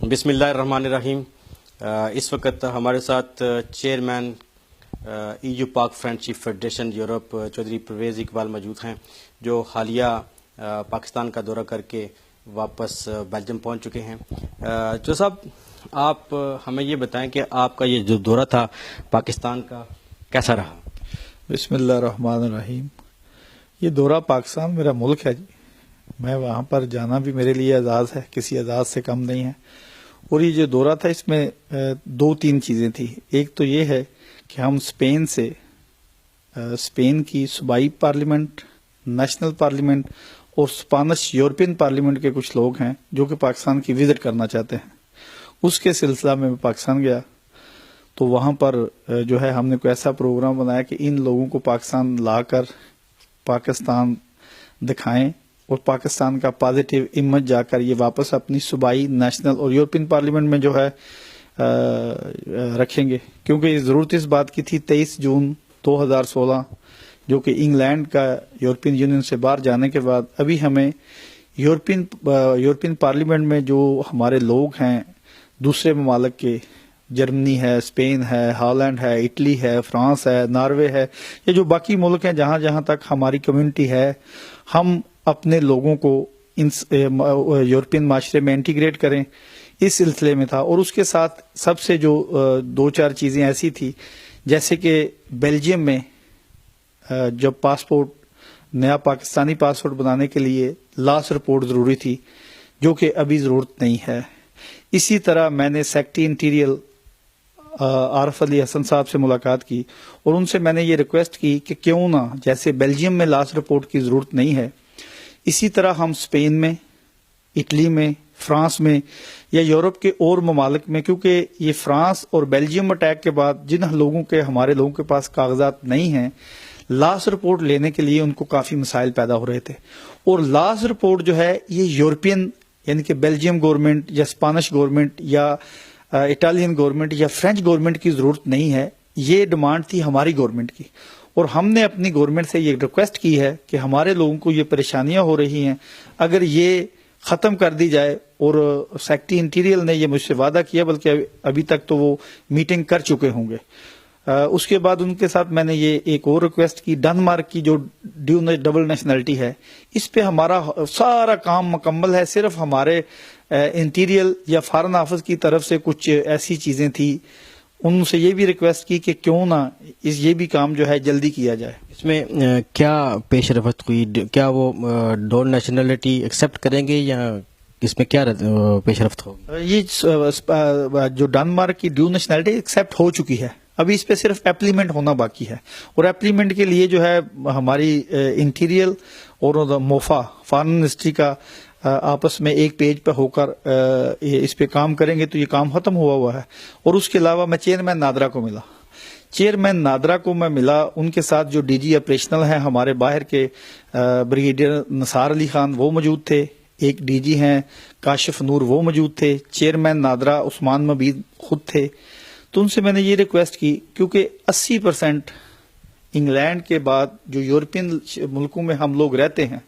بسم اللہ الرحمن الرحیم۔ اس وقت ہمارے ساتھ چیئرمین ای یو Pak friendship federation Europe Chaudhry Parvez Iqbal موجود ہیں، جو حالیہ پاکستان کا دورہ کر کے واپس بیلجیم پہنچ چکے ہیں۔ جو صاحب، آپ ہمیں یہ بتائیں کہ آپ کا یہ جو دورہ تھا پاکستان کا کیسا رہا؟ بسم اللہ الرحمن الرحیم۔ یہ دورہ پاکستان میرا ملک ہے جی، میں وہاں پر جانا بھی میرے لیے اعزاز ہے، کسی اعزاز سے کم نہیں ہے۔ اور یہ جو دورہ تھا اس میں دو تین چیزیں تھی۔ ایک تو یہ ہے کہ ہم اسپین کی صوبائی پارلیمنٹ، نیشنل پارلیمنٹ اور اسپانش یورپین پارلیمنٹ کے کچھ لوگ ہیں جو کہ پاکستان کی وزٹ کرنا چاہتے ہیں۔ اس کے سلسلہ میں پاکستان گیا تو وہاں پر جو ہے ہم نے کوئی ایسا پروگرام بنایا کہ ان لوگوں کو پاکستان لا کر پاکستان دکھائیں اور پاکستان کا پازیٹیو امیج جا کر یہ واپس اپنی صوبائی، نیشنل اور یورپین پارلیمنٹ میں جو ہے رکھیں گے، کیونکہ یہ ضرورت اس بات کی تھی 23 جون 2016 جو کہ انگلینڈ کا یورپین یونین سے باہر جانے کے بعد ابھی ہمیں یورپین پارلیمنٹ میں جو ہمارے لوگ ہیں دوسرے ممالک کے، جرمنی ہے، اسپین ہے، ہالینڈ ہے، اٹلی ہے، فرانس ہے، ناروے ہے، یہ جو باقی ملک ہیں جہاں جہاں تک ہماری کمیونٹی ہے، ہم اپنے لوگوں کو یورپین معاشرے میں انٹیگریٹ کریں، اس سلسلے میں تھا۔ اور اس کے ساتھ سب سے جو دو چار چیزیں ایسی تھی، جیسے کہ بیلجیم میں جب پاسپورٹ، نیا پاکستانی پاسپورٹ بنانے کے لیے لاس رپورٹ ضروری تھی، جو کہ ابھی ضرورت نہیں ہے۔ اسی طرح میں نے سیکٹری انٹیریل عارف علی حسن صاحب سے ملاقات کی اور ان سے میں نے یہ ریکویسٹ کی کہ کیوں نہ، جیسے بیلجیم میں لاس رپورٹ کی ضرورت نہیں ہے، اسی طرح ہم اسپین میں، اٹلی میں، فرانس میں یا یورپ کے اور ممالک میں، کیونکہ یہ فرانس اور بیلجیم اٹیک کے بعد جن لوگوں کے، ہمارے لوگوں کے پاس کاغذات نہیں ہیں، لاس رپورٹ لینے کے لیے ان کو کافی مسائل پیدا ہو رہے تھے۔ اور لاس رپورٹ جو ہے یہ یورپین، یعنی کہ بیلجیم گورنمنٹ یا اسپانش گورنمنٹ یا اٹالین گورنمنٹ یا فرینچ گورنمنٹ کی ضرورت نہیں ہے، یہ ڈیمانڈ تھی ہماری گورنمنٹ کی۔ اور ہم نے اپنی گورنمنٹ سے یہ ریکویسٹ کی ہے کہ ہمارے لوگوں کو یہ پریشانیاں ہو رہی ہیں، اگر یہ ختم کر دی جائے۔ اور سیکٹری انٹیریل نے یہ مجھ سے وعدہ کیا، بلکہ ابھی تک تو وہ میٹنگ کر چکے ہوں گے۔ اس کے بعد ان کے ساتھ میں نے یہ ایک اور ریکویسٹ کی، ڈنمارک کی جو ڈبل نیشنلٹی ہے، اس پہ ہمارا سارا کام مکمل ہے، صرف ہمارے انٹیریل یا فارن آفس کی طرف سے کچھ ایسی چیزیں تھیں، ان سے یہ بھی ریکویسٹ کی کہ کیوں نہ یہ بھی کام جو ہے جلدی کیا جائے۔ اس میں کیا پیش رفت ہوئی؟ کیا وہ ڈبل نیشنلٹی ایکسیپٹ کریں گے یا اس میں کیا پیش رفت ہوگی؟ یہ جو ڈنمارک کی ڈیو نیشنلٹی ایکسیپٹ ہو چکی ہے، ابھی اس پہ صرف ایپلیمنٹ ہونا باقی ہے۔ اور ایپلیمنٹ کے لیے جو ہے ہماری انٹیریل اور موفا فارن منسٹری کا آپس میں ایک پیج پہ ہو کر اس پہ کام کریں گے تو یہ کام ختم ہوا ہے۔ اور اس کے علاوہ میں چیئرمین نادرا کو میں ملا، ان کے ساتھ جو ڈی جی آپریشنل ہیں ہمارے باہر کے بریگیڈیئر نثار علی خان وہ موجود تھے، ایک ڈی جی ہیں کاشف نور وہ موجود تھے، چیئرمین نادرا عثمان مبید خود تھے۔ تو ان سے میں نے یہ ریکویسٹ کی، کیونکہ 80% انگلینڈ کے بعد جو یورپین ملکوں میں ہم لوگ رہتے ہیں،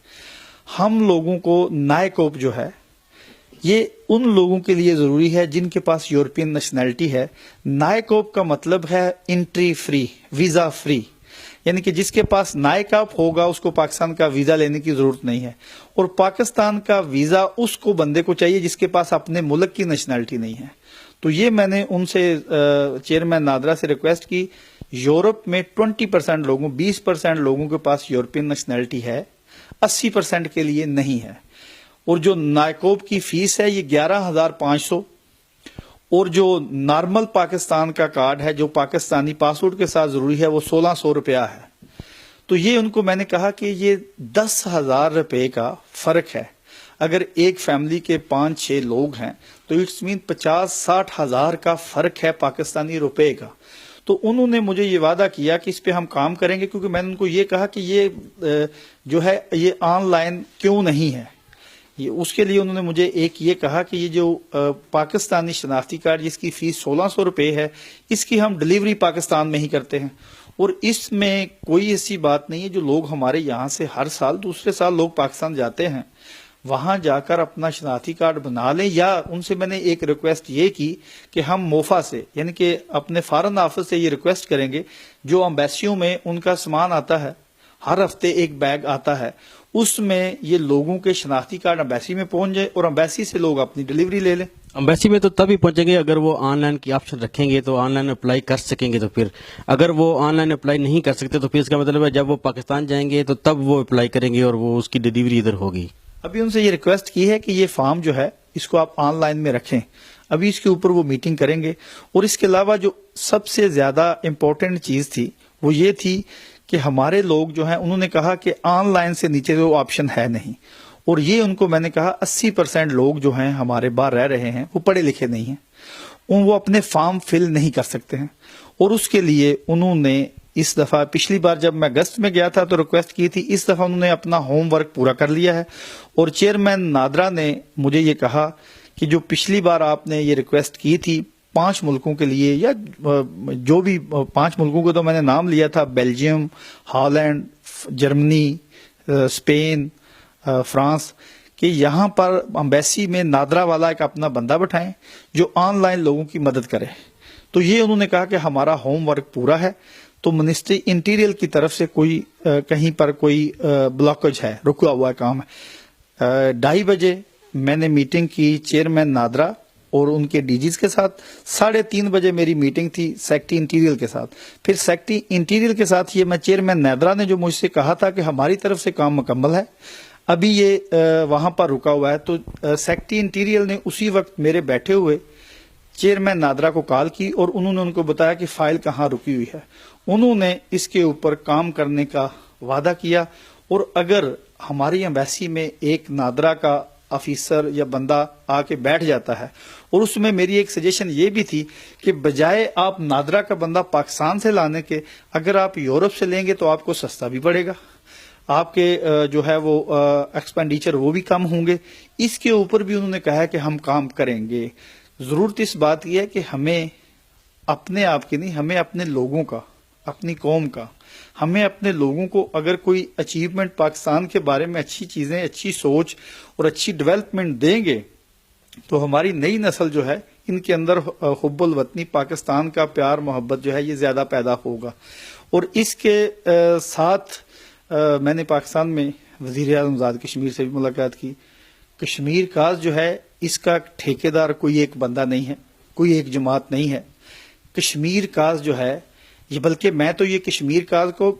ہم لوگوں کو نائکوپ جو ہے یہ ان لوگوں کے لیے ضروری ہے جن کے پاس یورپین نیشنلٹی ہے۔ نائکوپ کا مطلب ہے انٹری فری، ویزا فری، یعنی کہ جس کے پاس نائکوپ ہوگا اس کو پاکستان کا ویزا لینے کی ضرورت نہیں ہے۔ اور پاکستان کا ویزا اس کو بندے کو چاہیے جس کے پاس اپنے ملک کی نیشنلٹی نہیں ہے۔ تو یہ میں نے ان سے چیئرمین نادرا سے ریکویسٹ کی، یورپ میں 20% لوگوں، 20% لوگوں کے پاس یورپین نیشنلٹی ہے، 80% کے لیے نہیں ہے۔ اور جو نائکوپ کی فیس ہے یہ 11,500، اور جو نارمل پاکستان کا کارڈ ہے جو پاکستانی پاسپورٹ کے ساتھ ضروری ہے وہ 1,600 روپیہ ہے۔ تو یہ ان کو میں نے کہا کہ یہ 10,000 روپے کا فرق ہے۔ اگر ایک فیملی کے 5-6 لوگ ہیں تو اٹس مین 50-60 ہزار کا فرق ہے پاکستانی روپے کا۔ تو انہوں نے مجھے یہ وعدہ کیا کہ اس پہ ہم کام کریں گے، کیونکہ میں نے ان کو یہ کہا کہ یہ جو ہے یہ آن لائن کیوں نہیں ہے۔ اس کے لیے انہوں نے مجھے ایک یہ کہا کہ یہ جو پاکستانی شناختی کارڈ جس کی فیس 1,600 روپے ہے، اس کی ہم ڈلیوری پاکستان میں ہی کرتے ہیں، اور اس میں کوئی ایسی بات نہیں ہے۔ جو لوگ ہمارے یہاں سے ہر سال دوسرے سال لوگ پاکستان جاتے ہیں، وہاں جا کر اپنا شناختی کارڈ بنا لیں، یا ان سے میں نے ایک ریکویسٹ یہ کی کہ ہم موفا سے یعنی کہ اپنے فارن آفس سے یہ ریکویسٹ کریں گے، جو امبیسیوں میں ان کا سامان آتا ہے، ہر ہفتے ایک بیگ آتا ہے، اس میں یہ لوگوں کے شناختی کارڈ امبیسی میں پہنچ جائے اور امبیسی سے لوگ اپنی ڈلیوری لے لیں۔ امبیسی میں تو تب ہی پہنچیں گے اگر وہ آن لائن کی آپشن رکھیں گے، تو آن لائن اپلائی کر سکیں گے۔ تو پھر اگر وہ آن لائن اپلائی نہیں کر سکتے تو پھر اس کا مطلب ہے جب وہ پاکستان جائیں گے تو تب وہ اپلائی کریں گے اور وہ اس کی ڈلیوری ادھر ہوگی۔ ابھی ان سے یہ ریکویسٹ کی ہے کہ یہ فارم جو ہے اس کو آپ آن لائن میں رکھیں، ابھی اس کے اوپر وہ میٹنگ کریں گے۔ اور اس کے علاوہ جو سب سے زیادہ امپورٹنٹ چیز تھی وہ یہ تھی کہ ہمارے لوگ جو ہیں انہوں نے کہا کہ آن لائن سے نیچے وہ آپشن ہے نہیں، اور یہ ان کو میں نے کہا 80% لوگ جو ہیں ہمارے باہر رہ رہے ہیں وہ پڑھے لکھے نہیں ہیں، وہ اپنے فارم فل نہیں کر سکتے ہیں، اور اس کے لیے انہوں نے اس دفعہ، پچھلی بار جب میں اگست میں گیا تھا تو ریکویسٹ کی تھی، اس دفعہ انہوں نے اپنا ہوم ورک پورا کر لیا ہے۔ اور چیئرمین نادرا نے مجھے یہ کہا کہ جو پچھلی بار آپ نے یہ ریکویسٹ کی تھی 5 ملکوں کے لیے، یا جو بھی 5 ملکوں کو تو میں نے نام لیا تھا، Belgium, Holland, Germany, Spain, France, کہ یہاں پر امبیسی میں نادرا والا ایک اپنا بندہ بٹھائیں جو آن لائن لوگوں کی مدد کرے۔ تو یہ انہوں نے کہا کہ ہمارا ہوم ورک پورا ہے، تو منسٹری انٹیریئر کی طرف سے کوئی کہیں پر کوئی بلاکج ہے، رکا ہوا کام ہے۔ 2:30 بجے میں نے میٹنگ کی چیئرمین نادرا اور ان کے ڈی جیز کے ساتھ، 3:30 بجے میری میٹنگ تھی سیکٹری انٹیریئر کے ساتھ۔ پھر سیکٹری انٹیریئر کے ساتھ یہ میں چیئرمین نادرا نے جو مجھ سے کہا تھا کہ ہماری طرف سے کام مکمل ہے، ابھی یہ وہاں پر رکا ہوا ہے، تو سیکٹری انٹیریئر نے اسی وقت میرے بیٹھے ہوئے چیئرمین نادرا کو کال کی اور انہوں نے ان کو بتایا کہ فائل کہاں رکی ہوئی ہے۔ انہوں نے اس کے اوپر کام کرنے کا وعدہ کیا، اور اگر ہماری ایمبیسی میں ایک نادرا کا آفیسر یا بندہ آ کے بیٹھ جاتا ہے، اور اس میں میری ایک سجیشن یہ بھی تھی کہ بجائے آپ نادرا کا بندہ پاکستان سے لانے کے، اگر آپ یورپ سے لیں گے تو آپ کو سستا بھی پڑے گا، آپ کے جو ہے وہ ایکسپینڈیچر وہ بھی کم ہوں گے۔ اس کے اوپر بھی انہوں نے کہا کہ ہم کام کریں گے۔ ضرورت اس بات کی ہے کہ ہمیں اپنے آپ کی نہیں، ہمیں اپنے لوگوں کا، اپنی قوم کا، ہمیں اپنے لوگوں کو اگر کوئی اچیومنٹ پاکستان کے بارے میں اچھی چیزیں، اچھی سوچ اور اچھی ڈیولپمنٹ دیں گے تو ہماری نئی نسل جو ہے ان کے اندر حب الوطنی، پاکستان کا پیار محبت جو ہے یہ زیادہ پیدا ہوگا۔ اور اس کے ساتھ میں نے پاکستان میں وزیر اعظم آزاد کشمیر سے بھی ملاقات کی۔ کشمیر کاز جو ہے اس کا ٹھیکیدار کوئی ایک بندہ نہیں ہے، کوئی ایک جماعت نہیں ہے۔ کشمیر کاز جو ہے یہ، بلکہ میں تو یہ کشمیر کاز کو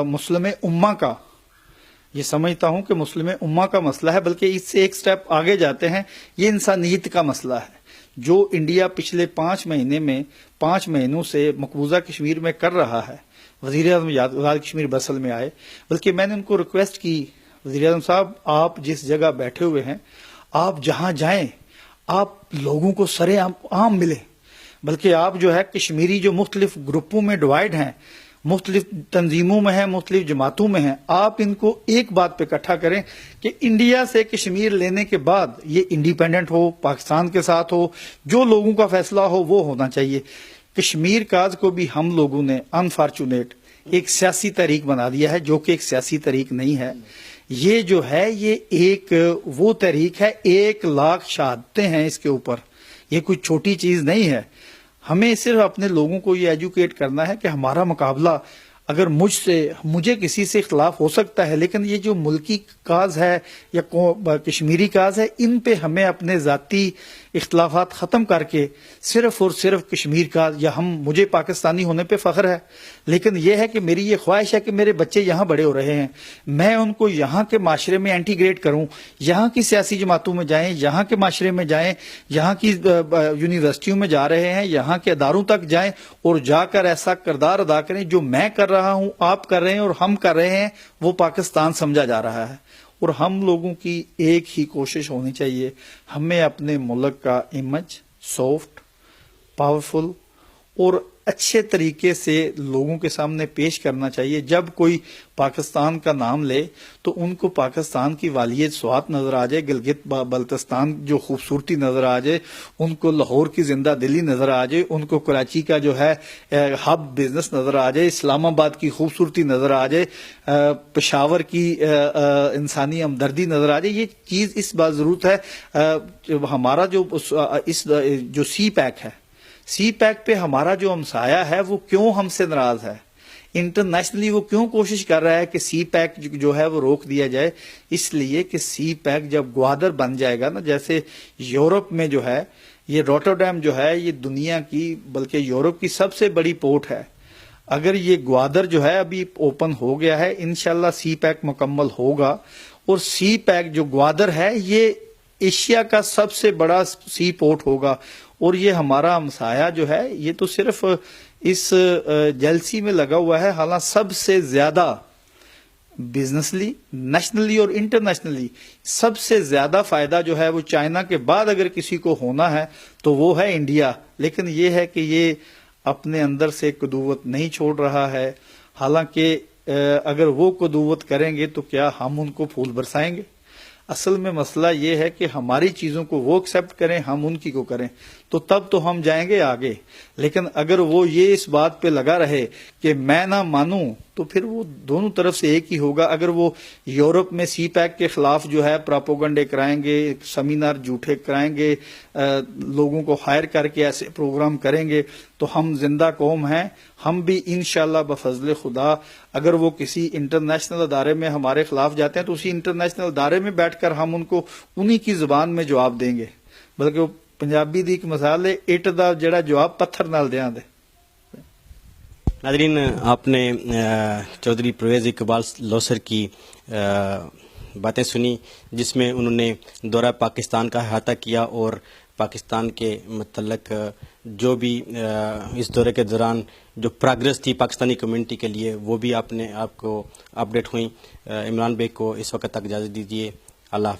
مسلم امہ کا یہ سمجھتا ہوں کہ مسلم امہ کا مسئلہ ہے، بلکہ اس سے ایک سٹیپ آگے جاتے ہیں، یہ انسانیت کا مسئلہ ہے جو انڈیا پچھلے 5 مہینوں سے مقبوضہ کشمیر میں کر رہا ہے۔ وزیر اعظم آزاد کشمیر بسل میں آئے، بلکہ میں نے ان کو ریکویسٹ کی، وزیر اعظم صاحب آپ جس جگہ بیٹھے ہوئے ہیں، آپ جہاں جائیں آپ لوگوں کو سرے عام ملیں، بلکہ آپ جو ہے کشمیری جو مختلف گروپوں میں ڈیوائیڈ ہیں، مختلف تنظیموں میں ہیں، مختلف جماعتوں میں ہیں، آپ ان کو ایک بات پہ اکٹھا کریں کہ انڈیا سے کشمیر لینے کے بعد یہ انڈیپینڈنٹ ہو، پاکستان کے ساتھ ہو، جو لوگوں کا فیصلہ ہو وہ ہونا چاہیے۔ کشمیر کاز کو بھی ہم لوگوں نے انفارچونیٹ ایک سیاسی تحریک بنا دیا ہے، جو کہ ایک سیاسی تحریک نہیں ہے۔ یہ جو ہے یہ ایک وہ تحریک ہے، 1,00,000 شہادتیں ہیں اس کے اوپر، یہ کوئی چھوٹی چیز نہیں ہے۔ ہمیں صرف اپنے لوگوں کو یہ ایجوکیٹ کرنا ہے کہ ہمارا مقابلہ اگر مجھے کسی سے اختلاف ہو سکتا ہے، لیکن یہ جو ملکی کاز ہے یا کشمیری کاز ہے، ان پہ ہمیں اپنے ذاتی اختلافات ختم کر کے صرف اور صرف کشمیر کاز، یا مجھے پاکستانی ہونے پہ فخر ہے، لیکن یہ ہے کہ میری یہ خواہش ہے کہ میرے بچے یہاں بڑے ہو رہے ہیں، میں ان کو یہاں کے معاشرے میں انٹیگریٹ کروں، یہاں کی سیاسی جماعتوں میں جائیں، یہاں کے معاشرے میں جائیں، یہاں کی یونیورسٹیوں میں جا رہے ہیں، یہاں کے اداروں تک جائیں اور جا کر ایسا کردار ادا کریں جو میں کر رہا ہوں، آپ کر رہے ہیں اور ہم کر رہے ہیں، وہ پاکستان سمجھا جا رہا ہے۔ اور ہم لوگوں کی ایک ہی کوشش ہونی چاہیے، ہمیں اپنے ملک کا امیج سافٹ، پاورفل اور اچھے طریقے سے لوگوں کے سامنے پیش کرنا چاہیے. جب کوئی پاکستان کا نام لے تو ان کو پاکستان کی والیت سوات نظر آ جائے, گلگت بلتستان جو خوبصورتی نظر آ جائے, ان کو لاہور کی زندہ دلی نظر آ جائے, ان کو کراچی کا جو ہے ہب بزنس نظر آ جائے, اسلام آباد کی خوبصورتی نظر آ جائے, پشاور کی انسانی ہمدردی نظر آ جائے. یہ چیز اس بات ضرورت ہے. ہمارا جو سی پیک ہے, سی پیک پہ ہمارا جو ہمسایہ ہے وہ کیوں ہم سے ناراض ہے, انٹرنیشنلی وہ کیوں کوشش کر رہا ہے کہ سی پیک جو ہے وہ روک دیا جائے؟ اس لیے کہ سی پیک جب گوادر بن جائے گا نا, جیسے یورپ میں جو ہے یہ روٹرڈیم جو ہے یہ دنیا کی بلکہ یورپ کی سب سے بڑی پورٹ ہے. اگر یہ گوادر جو ہے ابھی اوپن ہو گیا ہے, انشاءاللہ سی پیک مکمل ہوگا, اور سی پیک جو گوادر ہے یہ ایشیا کا سب سے بڑا سی پورٹ ہوگا. اور یہ ہمارا ہمسایہ جو ہے یہ تو صرف اس جیلسی میں لگا ہوا ہے, حالانکہ سب سے زیادہ بزنسلی, نیشنلی اور انٹرنیشنلی سب سے زیادہ فائدہ جو ہے وہ چائنا کے بعد اگر کسی کو ہونا ہے تو وہ ہے انڈیا. لیکن یہ ہے کہ یہ اپنے اندر سے قدوت نہیں چھوڑ رہا ہے. حالانکہ اگر وہ قدوت کریں گے تو کیا ہم ان کو پھول برسائیں گے؟ اصل میں مسئلہ یہ ہے کہ ہماری چیزوں کو وہ ایکسیپٹ کریں, ہم ان کی کو کریں, تو تب تو ہم جائیں گے آگے. لیکن اگر وہ یہ اس بات پہ لگا رہے کہ میں نہ مانوں تو پھر وہ دونوں طرف سے ایک ہی ہوگا. اگر وہ یورپ میں سی پیک کے خلاف جو ہے پراپوگنڈے کرائیں گے, سیمینار جھوٹے کرائیں گے, لوگوں کو ہائر کر کے ایسے پروگرام کریں گے, تو ہم زندہ قوم ہیں. ہم بھی انشاءاللہ بفضل خدا اگر وہ کسی انٹرنیشنل ادارے میں ہمارے خلاف جاتے ہیں تو اسی انٹرنیشنل ادارے میں بیٹھ کر ہم ان کو انہی کی زبان میں جواب دیں گے. بلکہ وہ پنجابی دی ایک مثال ہے, اٹ دا جڑا جواب پتھر نال دیاں دے. ناظرین, آپ نے چودھری پرویز اقبال لوثر کی باتیں سنی, جس میں انہوں نے دورہ پاکستان کا احاطہ کیا اور پاکستان کے متعلق جو بھی اس دورے کے دوران جو پروگرس تھی پاکستانی کمیونٹی کے لیے وہ بھی آپ کو اپڈیٹ ہوئیں. عمران بھائی کو اس وقت تک اجازت دیجیے. اللہ حافظ.